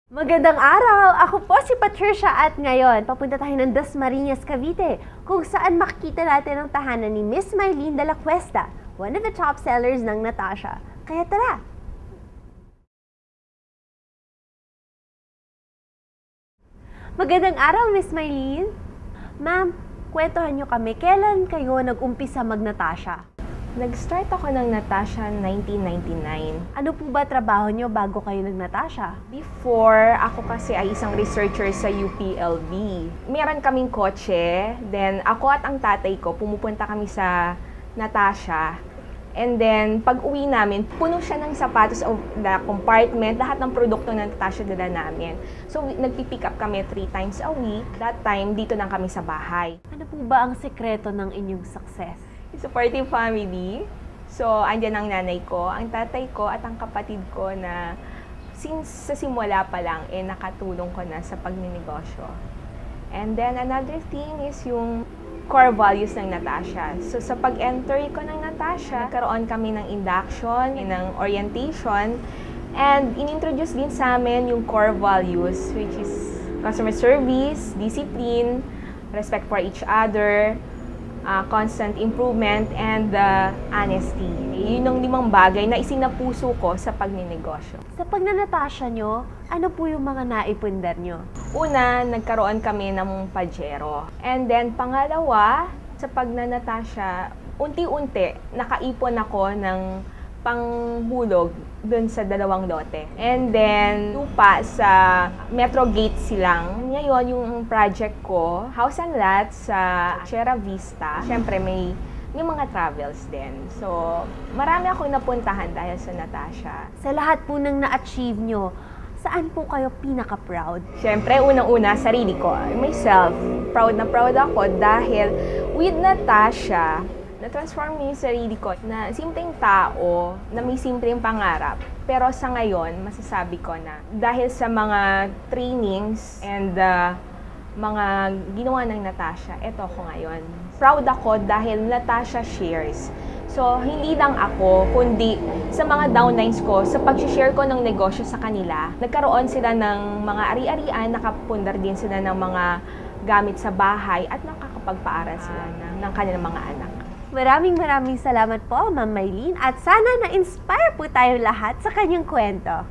Magandang araw! Ako po si Patricia at ngayon, papunta tayo ng Dasmariñas, Cavite, kung saan makikita natin ang tahanan ni Miss Mylene de la Cuesta, one of the top sellers ng Natasha. Kaya tara! Magandang araw, Miss Mylene! Ma'am, kwentuhan niyo kami, kailan kayo nag-umpisa mag-Natasha? Nag-start ako ng Natasha 1999. Ano po ba trabaho niyo bago kayo nag-Natasha? Before, ako kasi ay isang researcher sa UPLB. Meron kaming kotse, then ako at ang tatay ko, pumupunta kami sa Natasha. And then, pag uwi namin, puno siya ng sapatos of the compartment, lahat ng produkto ng Natasha dala namin. So, nagpipick up kami 3 times a week. That time, dito lang kami sa bahay. Ano po ba ang sekreto ng inyong success? Supportive family. So, andyan ang nanay ko, ang tatay ko, at ang kapatid ko na since sa simula pa lang, nakatulong ko na sa pagninegosyo. And then, another thing is yung core values ng Natasha. So, sa pag-enter ko ng Natasha, nagkaroon kami ng induction, ng orientation, and inintroduce din sa amin yung core values, which is customer service, discipline, respect for each other, constant improvement, and honesty. Yun ang 5 bagay na isinapuso ko sa pagninegosyo. Sa pagnanatasya nyo, ano po yung mga naipundar nyo? Una, nagkaroon kami ng pajero. And then, pangalawa, sa pagnanatasya, unti-unti, nakaipon ako ng panghulog dun sa 2 lote. And then, lupa sa Metro Gate Silang. Ngayon, yung project ko, house and lot sa Sierra Vista. Siyempre, may mga travels din. So, marami akong napuntahan dahil sa Natasha. Sa lahat po ng na-achieve nyo, saan po kayo pinaka-proud? Siyempre, unang-una, sarili ko. Myself, proud na proud ako dahil with Natasha, na-transform yung sarili ko na simpleng tao, na may simpleng pangarap. Pero sa ngayon, masasabi ko na dahil sa mga trainings and mga ginawa ng Natasha, eto ako ngayon. Proud ako dahil Natasha shares. So, hindi lang ako, kundi sa mga downlines ko, sa pag-share ko ng negosyo sa kanila, nagkaroon sila ng mga ari-arian, nakapundar din sila ng mga gamit sa bahay, at nakakapagpaaral sila ng kanilang mga anak. Maraming salamat po, Ma'am Mylene, at sana na-inspire po tayo lahat sa kanyang kwento.